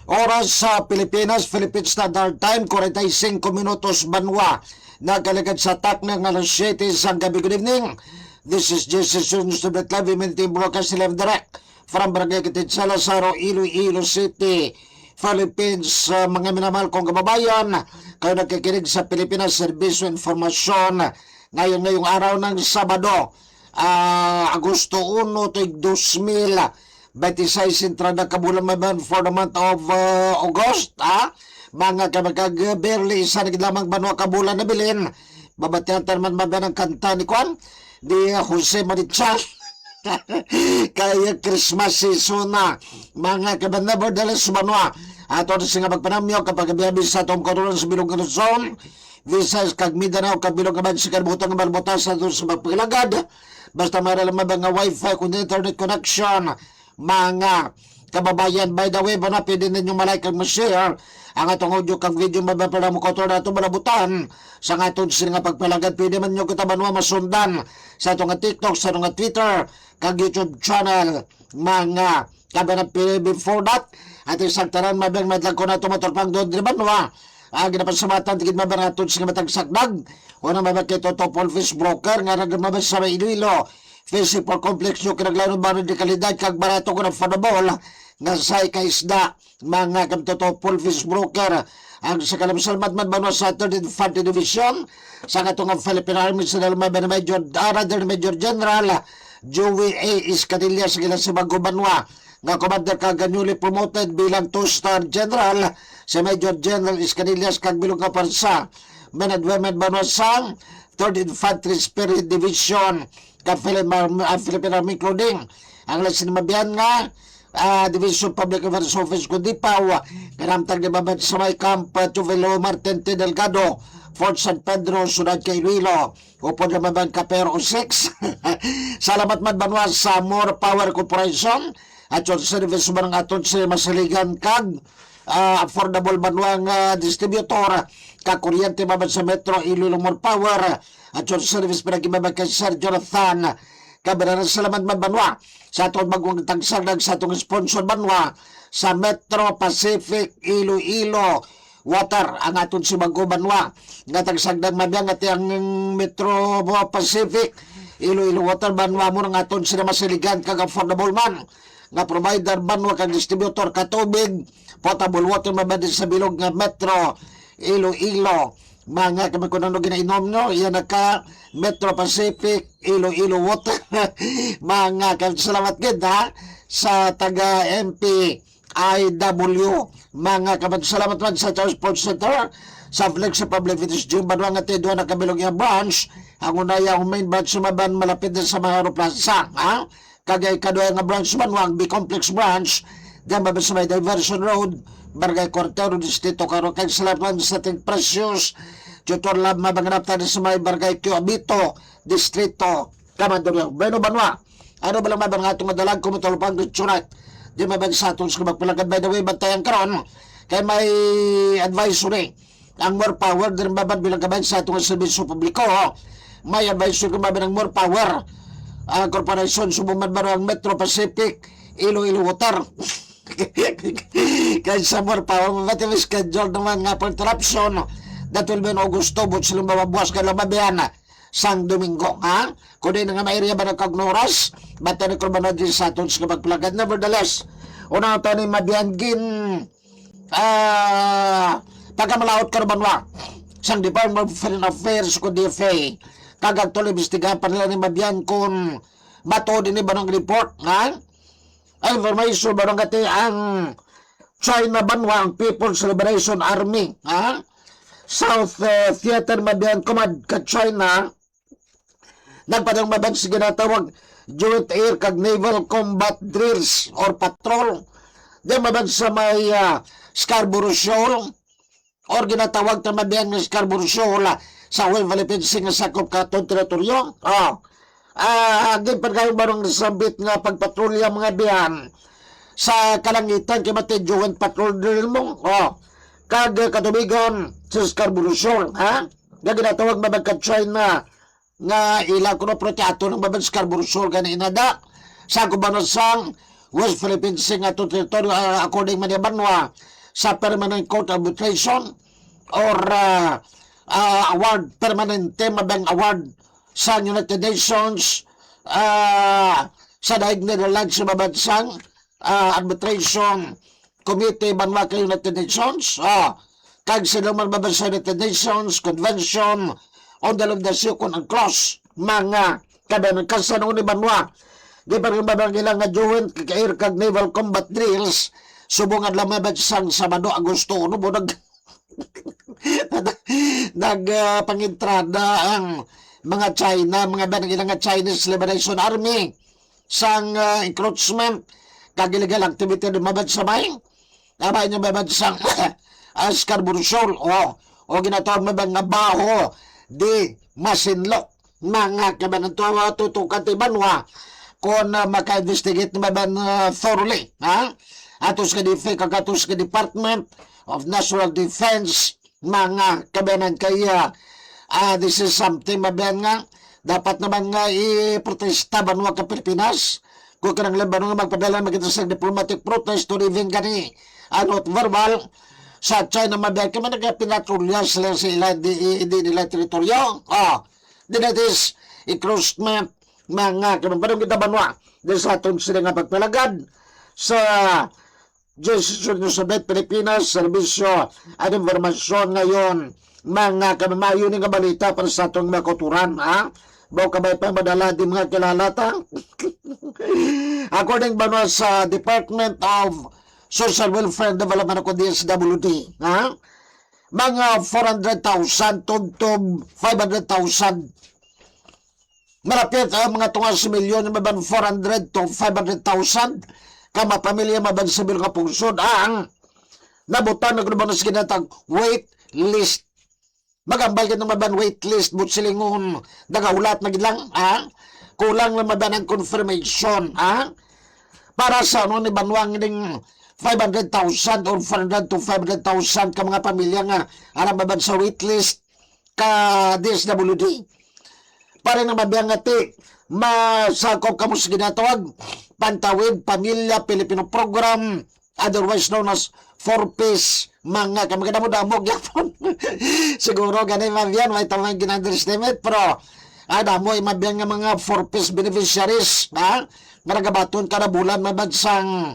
Oras sa Pilipinas, Philippine Standard Time, 45 minutos banwa. Nagaligad sa tak ng alas 7 sa gabi. Good evening. This is Jesus News Live, Immunity Broadcast Live Direct from Barangay Kitid, Salazaro, Iloilo City, Philippines. Mga minamahal kong kababayan, kayo nakikinig sa Pilipinas Serbisyo Informasyon ngayong araw ng Sabado, Agosto 1, 2026, entrada kabulan maban for the month of August. Mga kamagag-barely isa lamang banwa kabulan na bilin. Babatihan man maban ang kanta ni Juan di Jose Maricha kaya Christmas season na mga kabanabor dahil sa banwa ato na singa magpanamyo kapag biyabis sa atong karulan sa Bilog Luzon, Visayas kag Mindanao kag Bilog Abad sa karbutan ng balbutas sa doon sa magpilagad. Basta mayroon naman nga wifi kung internet connection. Mga kababayan, by the way, na pwede ninyo malike kag ma-share ang atong audio kag video mabapala mo kotor na itong malabutan sa atong sila nga pagpalagad. Pwede man nyo kitabanwa masundan sa atong TikTok, sa atong Twitter kag YouTube channel. Mga kabanang before that, at isang taran mabang madlang ko na ito motorpang doon di banwa. Ginapasamatan tigid mabang atong sila matagsakdag o na mabang kito to Polfish Broker nga nagmabang sa may Iloilo Physical Complex yung kinaglanon ba di kalidad kag barato ko ng affordable nga say kaisda. Mga kamtoto Polfish Broker ang sa kalamsalmat man banwa sa 3rd Infantry Division sa katong Philippine Army sa dalmaban na Major General Joey A. Iscadilla sa gilang si Bago Banwa nga commander kag newly promoted bilang 2-star general si Major General Iscadillas kag bilog nga parsa men and women banwa sa 3rd Infantry Spirit Division kag Philippine Army Clothing ang lasin mabiyan nga Division Public Affairs Office kundi paw kanamtang di babad sa may camp Tuvelo Martin T. Delgado Fort San Pedro Sunod kay Iloilo upod na mabang Kapero 6 salamat man banwa sa More Power Corporation at yung service man ang aton sa masaligan kag affordable banwang distributor kag kuryente mabang sa Metro Iloilo More Power at yung service pinagimabang kay Sir Jonathan kabiraran salamat man banwa sa atong bagong tagsagdag sa atong sponsor banwa sa Metro Pacific Iloilo Water ang aton si Bago Banwa nga tagsagdag mabiyang at ang Metro Pacific Iloilo Water banwa mo nga aton sila masiligan kag affordable man nga provider banwa kag distributor katubig potable water mabadi sa bilog nga Metro Iloilo. Mga kamagkunano ginainom nyo, yan naka Metro Pacific Iloilo Water. Mga salamat gid sa taga MP IW. Mga salamat man sa Charles Sports Center sa Flex sa Public Fitness Gym banwa nga tidwa na kabilog yung branch ang unaya ang main branch sumaban malapit na sa Maharo Plaza kagay kaduha nga branch banwa ang B-Complex branch diyan ba sa may Diversion Road Barangay Cortero Distrito Caro kay salamat sa ating precious tutor lab mabanganap tayo sa may Barangay Abito Distrito Kamandoryo. Bueno banwa ano ba lang mabang atong madalag kumutulpang gutsurat di mabang sa atong sa magpalagad. By the way bantayan karon kay may advisory ang More Power din babad bilang kabayan sa atong serbisyo publiko. May advisory kung mabang ang More Power Corporation sumuman ba ang Metro Pacific Iloilo Water kaya sa More Power mabati may schedule naman nga for interruption that will be in Augusto but silang mababuas ka lang mabiyan sang Domingo kundi na nga mairiya ba ng kagnoras bata na kurban na din sa atong sa kapagpalagad. Nevertheless unang ito ni mabiyan gin pagkamalaot karbanwa sang Department of Foreign Affairs ko DFA kagag tuloy imbestigahan pa nila ni mabiyan kung bato din ba ng report information ba ng gati ang China banwa ang People's Liberation Army South Theater Mabiyan Command ka China nagpadang maban si ginatawag Joint Air kag Naval Combat Drills or Patrol di maban sa may Scarborough Shoal or ginatawag na mabiyan ng Scarborough Shoal sa West Philippines nga sakop ka itong teritoryo. Agin pa kayo barong nasambit nga pagpatrolya mga biyan sa kalangitan kay mati Joint Patrol Drill mo kag katubigan sa Scarborough Shoal nga ginatawag mabagka China nga ila kuno proteato ng babang Scarborough Shoal gani inada sa kubanasang West Philippines nga to territory according man banwa sa Permanent Court Arbitration or award, permanente mabang award sa United Nations, sa daig Netherlands sa mabansang arbitration committee banwa ka United Nations, kag sila man mabansa United Nations Convention on the Law of the Sea kung ang clause mga kabanan kasanong ni banwa di pa rin mabang ilang nga joint kag-air kag naval combat drills subungan lang mabansang Sabado, Agosto no mo pangintrada ang mga China, mga banang nga Chinese Liberation Army sang encroachment kag illegal activity ng mabansamay abay niya mabansang Askar Bursol o ginatawag mabang nga baho di masinlok mga kabanan tutukan ti banwa kung maka-investigate naman thoroughly, atos ka kagatos ka Department of National Defense, mga kabanan kaya, this is something mabayan nga, dapat naman nga i-protesta banwa ka Pilipinas, kung kanang laban nga magpadala magkita sa diplomatic protest to living gani, verbal, sa China mabayan ka man nagpinatrolya sila hindi nila teritoryo, that is encroachment, mga kanang kita banwa dahil sa atong sila nga pagpalagad sa Jesusun sa Pilipinas Serbisyo at Informasyon ngayon mga kamamayo ni nga balita para sa atong mga kuturan bago kabay pa madala di mga kilalata according banwa sa Department of Social Welfare and Development ako DSWD mga 400,000 tugtog 500,000 malapit mga tungas milyon maban 400 to 500,000 kama pamilya maban sa bilong kapungsod ang nabutan na kung sa kinatang wait list magambal ka ng maban wait list but silingon nagaulat na gidlang kulang na maban ang confirmation para sa ano ni banwang ng 500,000 or 400 to 500,000 ka mga pamilya nga alam maban sa wait list ka DSWD para na mabiyang ati masakop kamo sa ginatawag Pantawid Pamilya Pilipino Program, otherwise known as 4Ps mga kamagdamo-damo gyapon siguro ganun mabiyang may tamang ginunderestimate pero damo ay mabiyang nga mga 4Ps beneficiaries maragabaton kada bulan mabagsang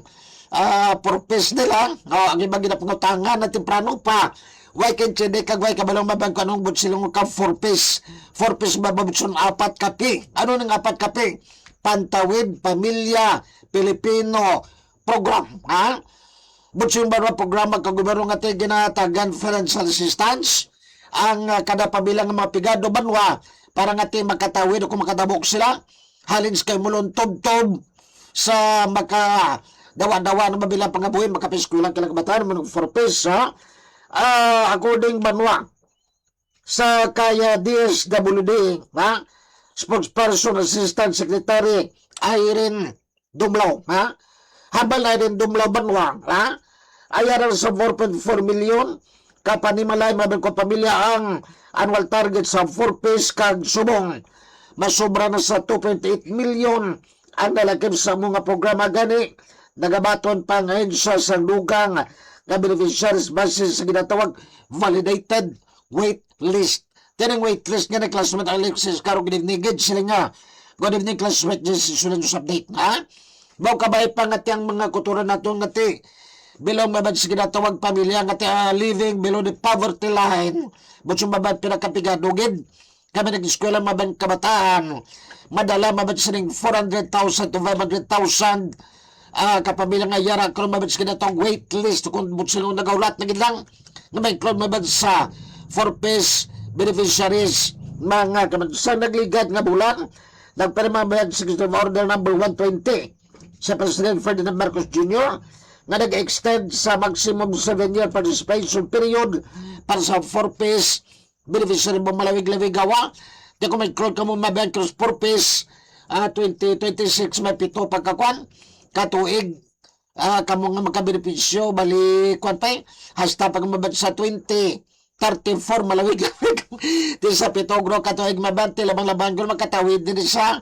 4Ps nila ang ibang ginapangutangan na temprano pa why can chede kag why kabalong mabang kanong but silang ka 4Ps bababutson 4 kape ano nang 4 kape Pantawid Pamilya Pilipino Program butson ba programa kag gobyerno nga tay ginatagan financial assistance ang kada pabilang mga pigado banwa para nga tay makatawid o kung makadabok sila halin kay mulon tob sa maka dawa-dawa na mabilang pangabuhi makapiskulang kilang kabataan mo 4Ps according banwa sa kaya DSWD spokesperson assistant secretary Irene Dumlaw habal na Irene Dumlaw banwa ayaran sa 4.4 million kapanimalay mabang ko pamilya ang annual target sa 4Ps kag subong masobra na sa 2.8 million ang nalagim sa mga programa gani nagabaton pa ngayon sa sandugang na beneficiaries basis sa ginatawag validated wait list. Tinang wait list nga na classmate Alexis Caro ginigid sila nga good evening classmate decision news update baw kabay pa nga tiyang mga kuturan nato nga ti bilong mabad sa ginatawag pamilya nga ti living below the poverty line butsong mabad pinakapigadugid kami nag-eskwela mabang kabataan madala mabad sa ning 400,000 to 500,000 kapamilya nga yara kung mabad sa ginatawag wait list kung butsong nagaulat na gidlang na may kung mabad sa 4Ps beneficiaries mga kamad sa nagligad nga bulan nagparima mabad sa order number 120 sa President Ferdinand Marcos Jr. nga nag-extend sa maximum 7-year participation period para sa 4Ps beneficiary mo malawig-lawig gawa di kung may crowd ka mo mabiyang cross 4Ps 2026 may pito pagkakuan katuig kamo nga makabenepisyo bali kuan pa hasta pag mabad sa 2034 malawig-lawig di sa pitogro katuig mabante labang-labang kung makatawid din sa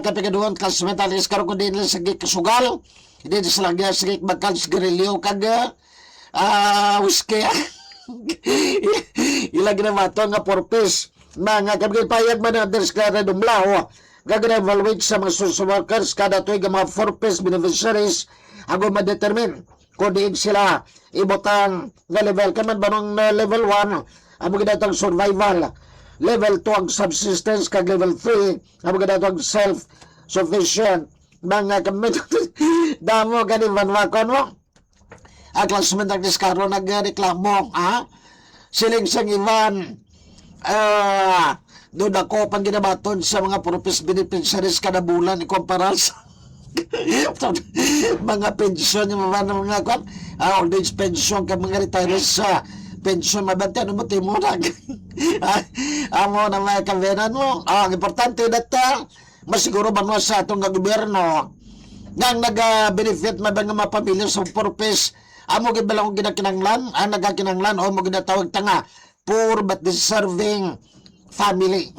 kapikaduhan kasmetalis karon ko din sa gik sugal din sa lagya sa gik bakal sigarilyo kag whiskey. Ilang ginamato nga purpose. Mga kapagpayag man ang deskrare dumlaw. Gag-evaluate sa mga social workers kada tuig ang mga purpose beneficiaries ako ma-determine kung diin sila ibutang nga level. Kaman ba nung level 1 amo ginatang survival, level 2 ang subsistence, kag level 3 amo ginatang self-sufficient. Mga kamit damo ganin banwakon mo ang klasmen ang diskaro nagreklamo siling sang iban doon ako pang ginabaton sa mga purpose beneficiaries kada bulan ikumpara sa mga pensyon yung mga kwan old age pension ka mga retirees sa pension mabante ano mo timo na amo na mga kavenan mo ang importante data masiguro ba mo sa atong gobyerno nang nag-benefit mabang nga mga pamilya sa purpose amo gibalang kong ginakinanglan ang nagakinanglan o mo ginatawag tanga poor but deserving family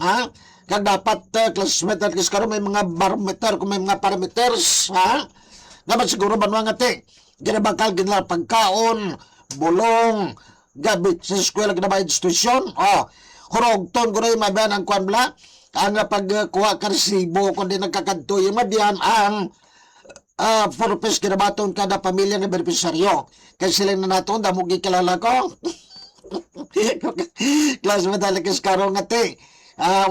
kag dapat classmate at karon may mga barometer kung may mga parameters dapat siguro ba nga te ginabakal ginala pagkaon bulong gabit sa eskwela ginaba institusyon hurog ton ko rin mabayan ang kwan bla ang pagkuha ka resibo kung di nagkakadto yung madiyan ang purpose ginabaton kada pamilya ng beneficiaryo kaya sila na naton damo gikilala ko classmate talaga karon nga te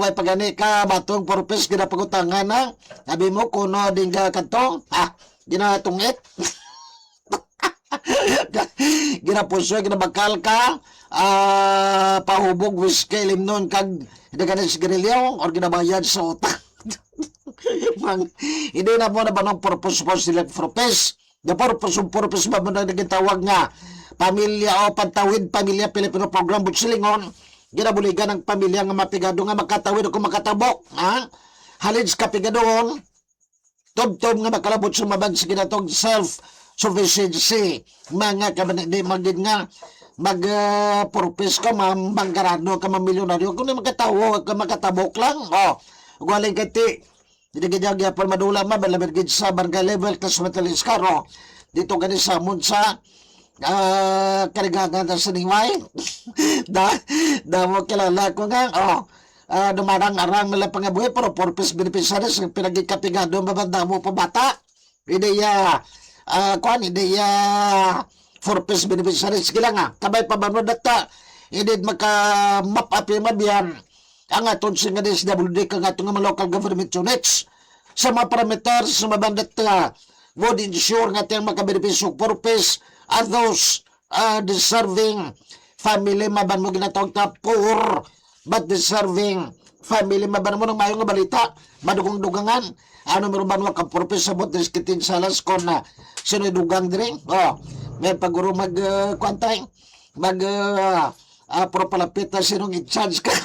way pagani ka batong purpose ginapagutangan na sabi mo kuno din ka kanto ginatungit ginapusoy ginabakal ka pahubog whiskey limnon kag hindi ka na sigarilyo or ginabayad sa utak hindi na mo na ba ng purpose po sila purpose the purpose ba mo na nagitawag nga pamilya o pantawid pamilya Pilipino program butsilingon ginabuligan ng pamilya nga mapigado nga makatawid o kung makatabok halid ka pigadoon tub-tub nga makalabot sa mabag sa ginatong self-sufficiency mga kabanindi magin nga mag-purpose ka manggarano ka mamilyonaryo kung na makatabok lang galing kati hindi ganyan gyapon madula mabalabirgid sa barangay level classmate iskaro dito gani sa munsa karigagan sa niway da mo kilala ko nga dumarang-arang nila pangabuhi pero purpose beneficiaries ang pinagikapigado mabanda mo pa bata ideya purpose beneficiaries kila nga kabay pa ba mo data hindi maka-map up yung mabiyan ang aton si nga DSWD kang atong mga local government units sa mga parameters sa mabandat would ensure nga tiyang makabenepisyo purpose are those deserving family maban mo ginatawag na poor but deserving family maban mo ng mayong nga balita madugong-dugangan ano meron ba ka purpose sa botes kitin salas kon na sino dugang diri may paguro kwantay propalapit na sinong i-charge ka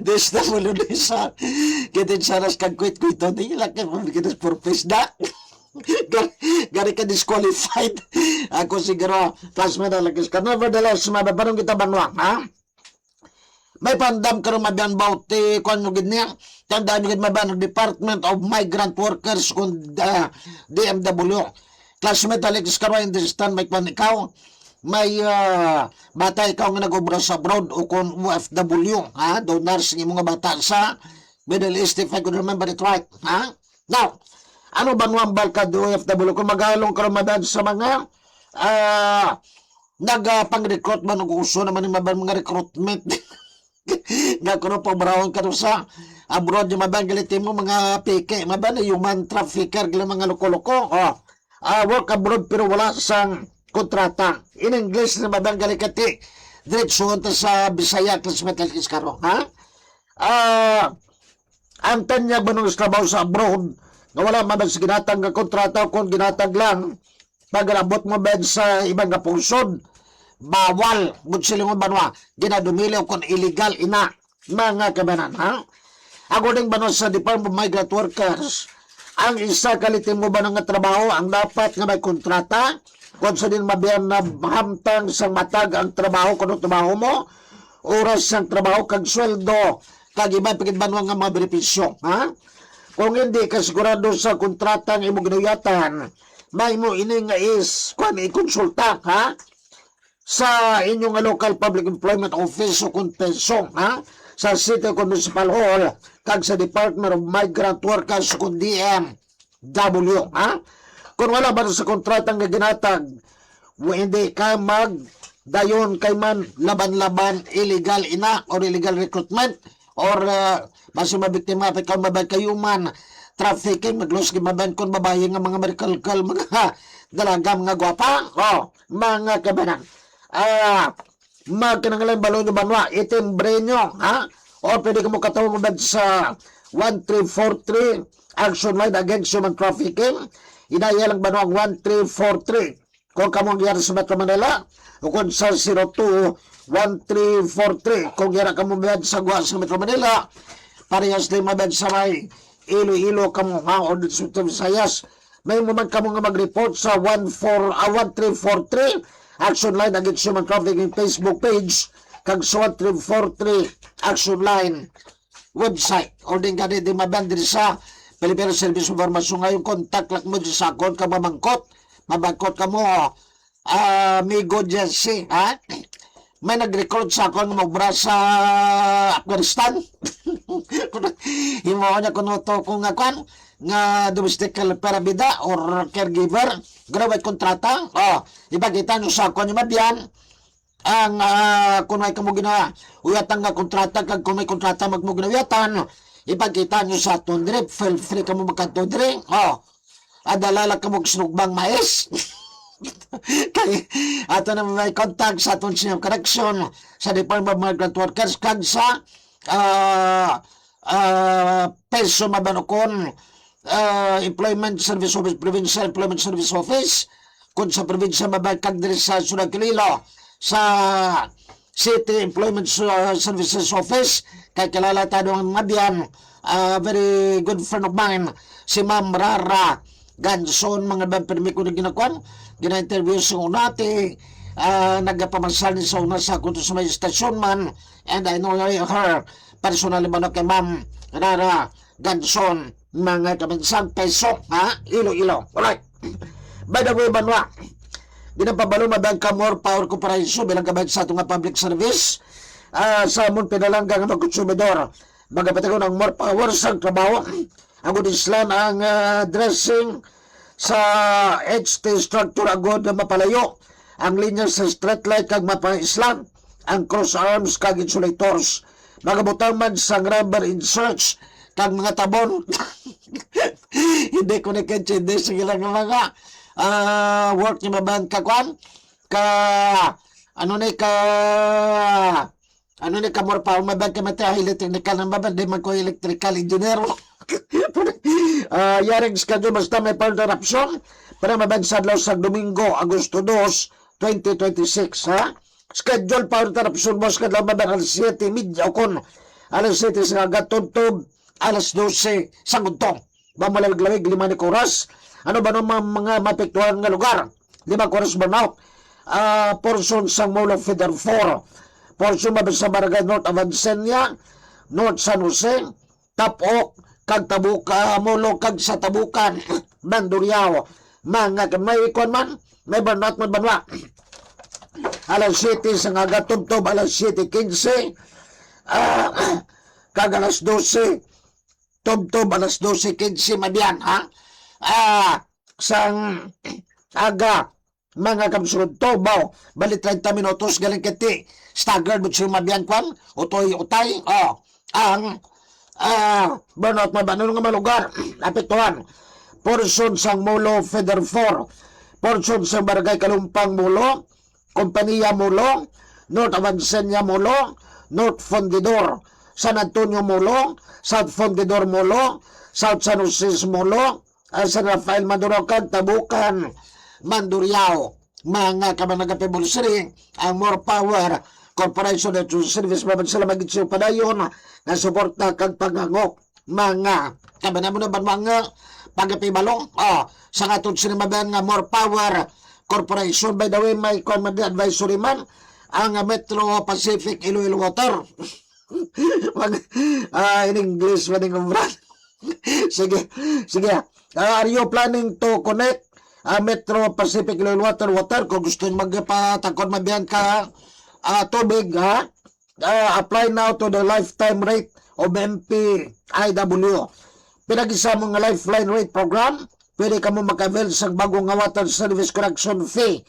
des na mulo na isa kitin salas kag kwit-kwito di laki kitin purpose da gari ka disqualified ako siguro classmate alagis ka nevertheless mababarong kita banwa may pandam ka rin mabiyan bauti kung ano gid niya tandaan nyo gid mabiyan ng Department of Migrant Workers kung DMW classmate alagis ka rin understand may kwan ikaw may bata ikaw nga nag-obra sa abroad o kung OFW donors ng mga bata sa Middle East if I could remember it right now ano ba nuang balkad OFW kung magalong karamadan sa mga nagpang-recruit ba nag-uso naman yung mga recruitment nga kuno pabrahon ka sa abroad yung mabang galitin mo mga peke mabang human trafficker gila mga loko-loko work abroad pero wala sang kontrata in English na mabang galikati diretso sa Bisaya classmate iskaro ang tanya ba nung trabaho sa abroad nga wala man sa ginatang nga kontrata kung ginatag lang pag-abot mo ben sa ibang kapungsod bawal butsilingon banwa ginadumilaw kung illegal ina mga kabanan ako ding banwa sa Department of Migrant Workers ang isa kalitin mo ba nga trabaho ang dapat nga may kontrata kung sa din mabiyan na hamtang sang matag ang trabaho kung trabaho mo oras sang trabaho kag sweldo kag iba pagid banwa nga mga benepisyo kung hindi ka sigurado sa kontrata ng imong ginuyatan, may mo ini nga is kung i-konsulta ha sa inyong nga local public employment office o kontenso ha sa City Municipal Hall kag sa Department of Migrant Workers kung DMW ha kung wala ba sa kontratang nga ginatag hindi ka mag dayon kay man laban-laban illegal ina or illegal recruitment or basi mabiktima pa kung mabay kayo man trafficking maglos gimaban kon babae nga mga marikalkal mga dalagam nga gwapa mga kabanan magkinangalan balon nyo banwa itimbre nyo ha o pwede ka mo katawag sa 1343 action line against human trafficking inaya lang banwa ang 1343 kung kamong gyara sa Metro Manila o kung sa 021343 kung gyara kamong biyad sa Guas sa Metro Manila parehas din mabiyad sa may Iloilo kamo nga o sa Visayas may man kamo nga mag-report sa 1343 action line against human trafficking Facebook page kag sa 1343 action line website o din ka din mabiyad sa Philippine Service Information ngayon contact lang mo sa akon kag mamangkot ka mo amigo Jesse ha may nag-recruit sa akong magbra sa Afghanistan himo niya kuno to kung nga domestic parabida or caregiver grabe kontrata ipakita nyo sa akong mabyan ang kung may kamo gina uyatan nga kontrata kag kung may kontrata magmo ginawatan ipakita nyo sa aton dire feel free kamo magkanto dire adalala kamo sinugbang mais kay ato na may contact sa aton sinyang correction sa Department of Migrant Workers kag sa peso mabanokon Employment Service Office Provincial Employment Service Office kung sa probinsya mabay kag diri sa Sunag Kililo sa City Employment Services Office kay kilala tayo ang mabyan very good friend of mine si Ma'am Rara Ganson mga bang ko na ginakuan gina-interview sa unati nagpamasal ni sa una sa kung sa may stasyon man and I know her personally man kay Ma'am Rara Ganson mga kaminsang peso Iloilo alright by the way banwa ginapabalo mabang ka more power corporation bilang kabayad sa itong public service sa amon pinalangga ng mga konsumidor magapatago ng more power sa trabaho ang Islam ang dressing sa HT structure agod na mapalayo ang linya sa street light kag mapa-Islam ang cross arms kag insulators magabutang man sa rubber inserts kag mga tabon hindi ko na hindi sige lang mga work niya maban kakwan ano ni ka more power maban ka mata electrical na maban di man ko electrical engineer yaring schedule basta may power interruption para maban sa adlaw sa Domingo Agosto 2 2026 schedule power interruption boss kadlaw maban alas 7:30 o kon alas 7 sa gatutob alas 12 sa guntong ba malawig-lawig 5 ni oras ano ba naman mga mapektuhan nga lugar 5 oras burnout portion sa Mall of Feeder 4 portion ba sa Barangay North Avancenia North San Jose Tapok kag Tabuka Molo kag sa Tabukan Banduriao mga may ikon man may burnout man banwa alas 7 sa nga gatubtob alas 7:15 kag alas 12 tubtob alas 12:15 madiyan sang aga mga kamsulod tobaw bali 30 minutos galing kiti staggered mo siya mabyan kwan utay ang burnout mabanon nga malugar apektuhan portion sang Molo Feeder 4 portion sang Barangay Kalumpang Molo Kompanya Molo North Avancenia Molo North Fundidor San Antonio Molo South Fundidor Molo South San Jose Molo San Rafael Mandurocag Tabukan Manduriao mga kamanagapibulsiri ang more power corporation at service maban sila magitsyo padayon na suporta kag pagangok mga kabanamo na ba mga pagapibalong sa katod sinimaban nga more power corporation by the way may command advisory man ang Metro Pacific Iloilo Water in English maning umran sige are you planning to connect Metro Pacific Rail Water, kung gusto nyo magpatakon mabiyan ka tubig, apply now to the lifetime rate of MPIW. Pinag-isa mo nga lifeline rate program, pwede ka mo makabil sa bagong nga water service correction fee,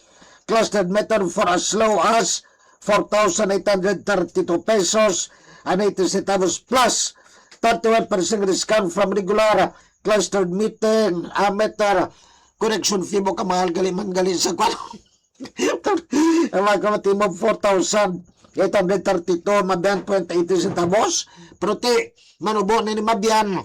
clustered meter for as low as 4,832 pesos and 80 centavos plus 31% discount from regular clustered meter correction fee mo ka mahal galing sa kwan. Ang kamati mo 4,832 mabiyan 80 centavos prote manubo ni mabiyan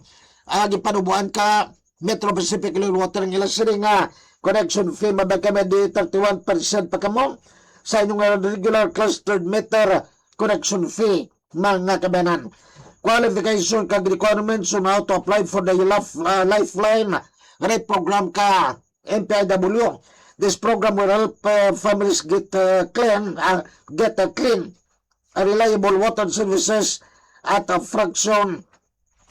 gipanubuan ka Metro Pacific Rail Water ng ilang siri nga connection fee mabaka di 31% pa kamo sa inyong regular clustered meter connection fee mga kabanan. Qualification kag requirements on how to apply for the lifeline rate program ka MPIW. This program will help families get clean, reliable water services at a fraction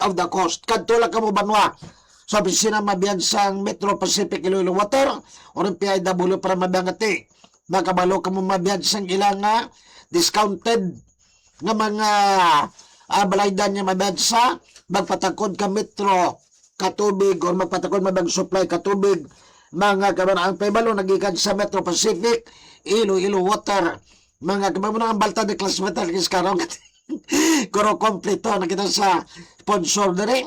of the cost. Kadtula ka mo banwa sa opisina mabiyan sang Metro Pacific Iloilo Water o MPIW para mabiyangati. Makabalo ka mo mabiyan sang ilang discounted nga mga balaydan niya mabiyan sa magpatakod ka Metro katubig o magpatakod mabang supply katubig mga kaban ang paybalo nagikan sa Metro Pacific Iloilo Water mga kaban ang balta de class metal kis karong kuro kompleto nakita sa sponsor dere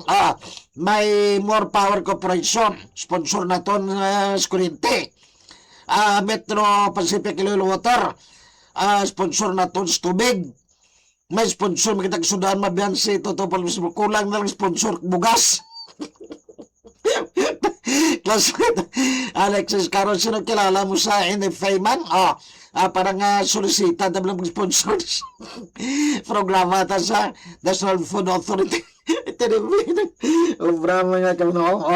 may More Power Corporation sponsor naton Skurinte Metro Pacific Iloilo Water sponsor naton tubig may sponsor makita sudahan mabiyan si Toto Palmismo kulang na lang sponsor bugas. Classmate Alexis Caron, sino kilala mo sa NFA man? Parang solicita na lang sponsor programa ta sa National Food Authority. Obra mga kano.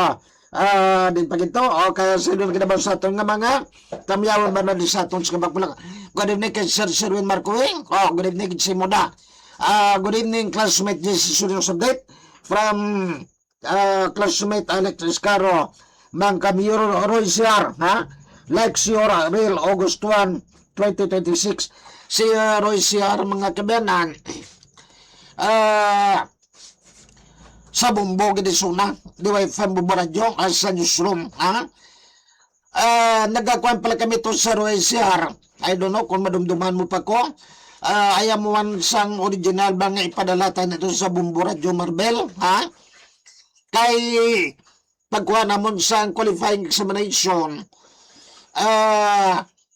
Din pa gito. Kaya sino kinabaw sa aton nga mga kamyawan ba na di sa aton sa kabagpulang. Good evening kay Sir Sherwin Marcoing. Good evening kay Simoda. Good evening classmate Jesse Studios Update from classmate Alex Escaro ng Camilo Roy Siar, like your real August 1, 2026. Si Roy Siar, mga kabayanan, sa bumbo gidisuna, di ba fan bubaradyo, sa newsroom, nagkakuan pala kami to sa Roy Siar. I don't know kung madumduman mo pa ko. Ayaw mo man sang original ba nga ipadalatan ito sa bumbo radyo Marbel, kay pagkuha namon sa qualifying examination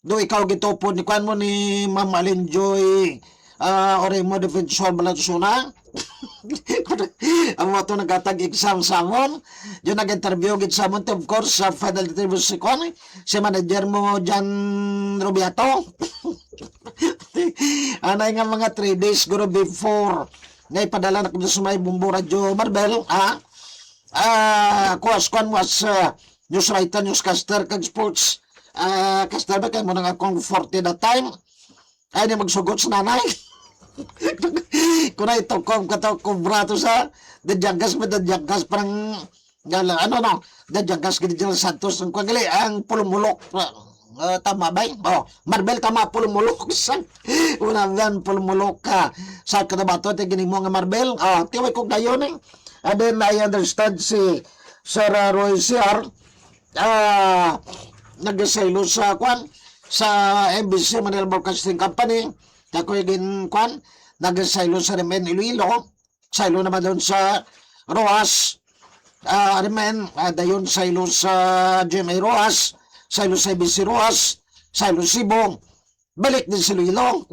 do ikaw gitupod ni kuan mo ni Ma'am Alinjoy ore mo defensor Balansuna ang mo to nagatag exam sa amon yung nag-interview gid sa amon of course sa final interview si kuan si manager mo Jan Rubiato anay nga mga 3 days guro before nga ipadala na kung sa may bumbo radyo Marbel kuan was news writer, newscaster kag sports caster ba kay mo nang akong 40 that time ay na magsugot sa nanay kuna ito kong kataw brato sa dadyagas parang gala dadyagas gini General Santos ang kwagali ang pulumulok tama ba Marbel tama pulumulok una yan pulumulok ka sa kadabato te gini mo nga Marbel tiway kong dayon and then I understand si Sarah Roy Siar nagasaylo sa kwan sa MBC Manila Broadcasting Company ako yung kwan nagasaylo sa Remen Iloilo saylo naman doon sa Roas Remen dayon saylo sa GMA Roas saylo sa MBC Roas saylo Sibong balik din sa Iloilo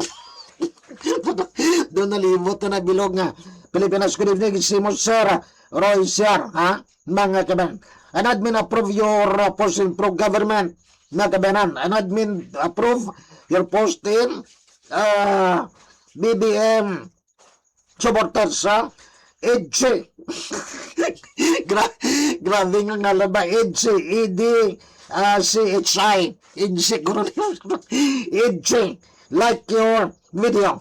doon nalimot na bilog nga Pilipinas. Good evening, si Sir Roy Siar, mga kabayan. An admin approve your post in pro-government, mga kabayanan. An admin approve your post in BBM supporters sa EDC. Grabe nga nalaba, EDC, EDCHI, EDC, EDC, like your video,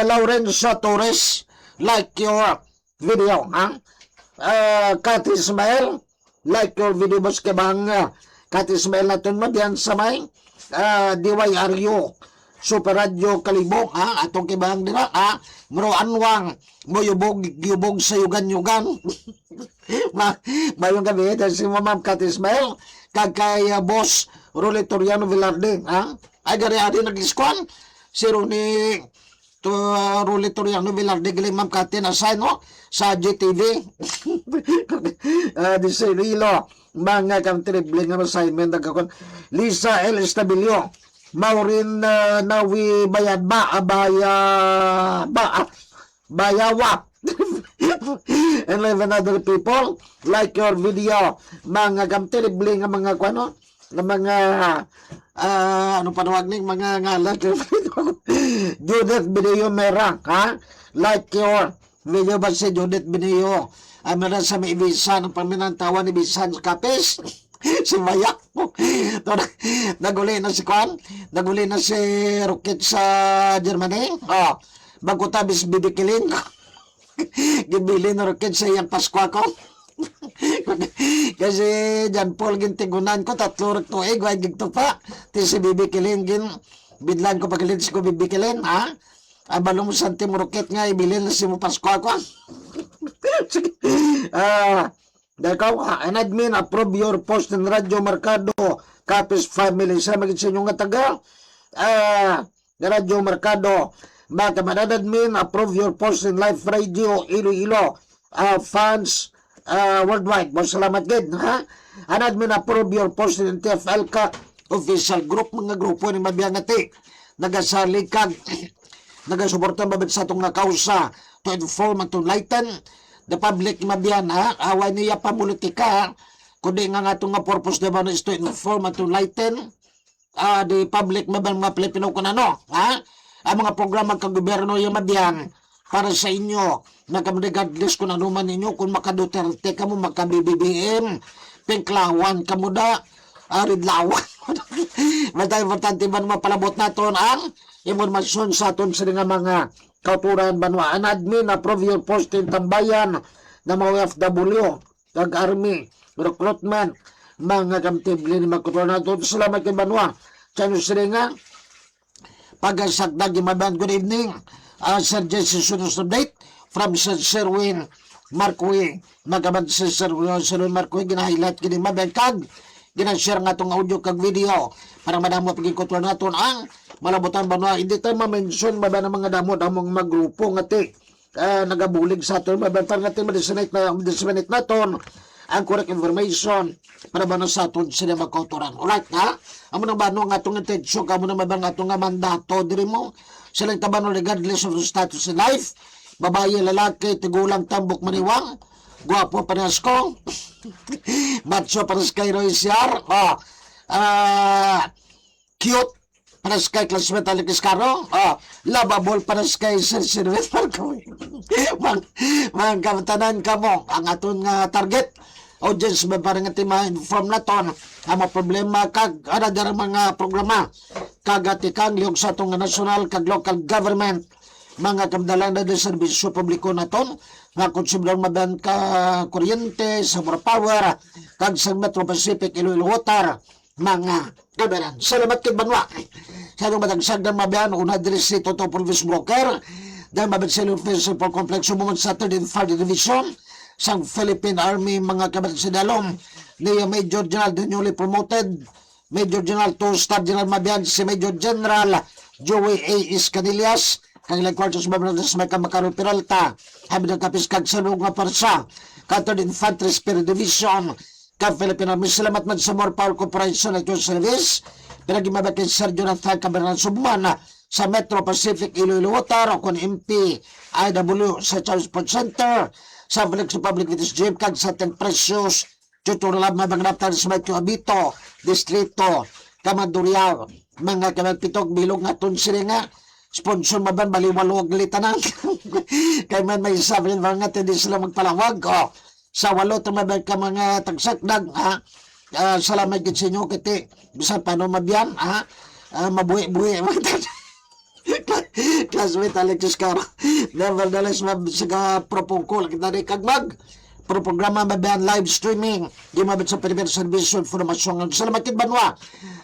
Laurencio Torres, like your video, Kat Ismael, like your video bos kabang Katismail natin mabiyan sa may DYRU Super Radio Kalibog atong kibang dira muro anwang mo yubog sa yugan-yugan. Mayong gabi dahil si Ma'am Katismail kag kay boss Rolly Toriano Velarde ay gari adi nag-iskuan si Rolly Toriano Velarde galing Ma'am Katin assign no sa GTV di Cirilo mga kamtribling ang assignment nagkakon Lisa L. Estabilio Maureen Nawi Bayad Bayawa and 11 other people like your video mga kamtribling ang mga kwano ng mga ano panawag ning mga ngalan Judith Bineo Mera like your video ba si Judith Bineo meron sa may ibisan ang paminantawan ni Bisan Kapis si Mayak naguli na si Kwan naguli na si Rocket sa Germany bago tabis bibikilin gibili na Rocket sa iyang Paskwa ko kasi John Paul gintigunan ko 3 tuig wag gigto pa ti si bibikilin gin bidlan ko pagilid ko bibikilin balong santimo Rocket nga ibilin na si mo Paskwa ko Dakaw, an admin approve your post in Radyo Mercado Kapis family sa maging sa inyong taga Radyo Mercado baka admin approve your post in Live Radio Iloilo fans worldwide mo salamat gid an admin approve your post in TFL ka official group mga grupo ni Mabiyangati nagasalig kag nagasuporta babad sa itong nga kausa to inform and to enlighten the public mabiyan away niya pamulitika kundi nga itong nga purpose naman is to inform and to enlighten the public mabiyan mga Pilipino kung ano ang mga programa kang gobyerno yung mabiyan para sa inyo regardless kung ano man ninyo kung makaduterte ka mo maka-BBM pinklawan ka mo da ridlawan matay importante man mapalabot naton ang impormasyon sa aton sa mga kauturan banwa an admin approve your post in tambayan na mga FW kag army recruitment mga kamtibli ni magkuturan naton salamat kay banwa chano siringa pagasagdag imaban good evening Sir Jesse Sunus update from Sir Sherwin Markwi magabag si Sir Sherwin Markwi gina-highlight kini maban kag gina-share nga itong audio kag video para madamo pagkikuturan naton ang malabutan ba na hindi tayo ma-mention ba ng mga damo-damong magrupo nga ti nagabulig sa aton mabantar nga ti ma-disseminate naton ang correct information para ba na sa aton sila magkauturan alright amo nang ba nga itong intensyon kamo na mabang atong nga mandato diri mo silang tabano regardless of the status in life babae lalaki tigulang tambok maniwang guwapo parehas ko macho parehas kay Roy Siar cute para sa kay classmate Alex Caro lovable para sa kay Sir Sirwet mga kamatanan ka mo ang aton nga target audience ba parang ati ma-inform na ton ang mga problema kag another mga programa kag ati kang liyog sa itong national kag local government mga kamdalan na din serbisyo publiko na ton nga konsumidor maban ka kuryente sa power kag sa Metro Pacific Iloilo Water mga kabaran salamat kay banwa sa itong matagsag ng mabiyan una diri si Toto Province Broker dahil mabit sa Iloilo for Complex Sumumon sa 3rd and 4th Division sang Philippine Army mga kabaran sa dalom ni Major General the newly promoted Major General 2-star General mabiyan si Major General Joey A. Iscanillas kang ilang kwartos mabiyanas may kamakaro Peralta habi ng kapiskag sa loob nga parsa 3rd Infantry Spear Division ka Philippine Army salamat man sa More Power Corporation at yung service pinagimabakin Sir Jonathan Cabernan Subman sa Metro Pacific Iloilo Water o kung MP IW sa Charles Sports Center sa Felix Public Witness Gym kag sa Ten Precious tutorial mabangnatan sa Metro Abito Distrito Kamaduriao mga kamagpitok bilog nga ton sila nga sponsor maban baliwalog litanan kay man may sabihin mga hindi sila magpalawag sa walo tumabay ka mga tagsakdag salamat gid sa inyo kiti bisan paano mabiyan mabuhi-buhi classmate Alexis Caro nevertheless sa propong ko kita ni kagmag Pro programa mabayan live streaming. Di mabit sa Philippine Service of Information. Salamat kid Banwa.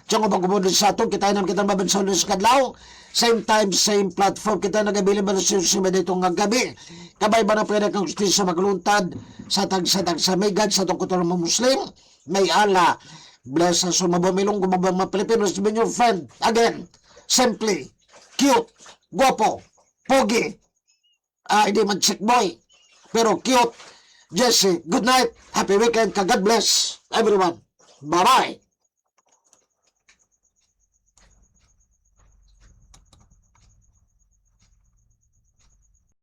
Diyan ko magkumuli sa ato. Kita nam kita mabit sa ulis kadlaw. Same time, same platform. Kita nagabili ba na siya dito nga gabi. Kabay ba na pwede kang justisya magluntad sa tag-satag sa may God sa itong kutulang mga Muslim. May Allah. Bless us. So mabamilong gumabang mga Pilipinos. Been your friend. Again, simply, cute, guwapo, pogi. Hindi man chick boy. Pero cute. Jesse, good night. Happy weekend. God bless everyone. Bye-bye.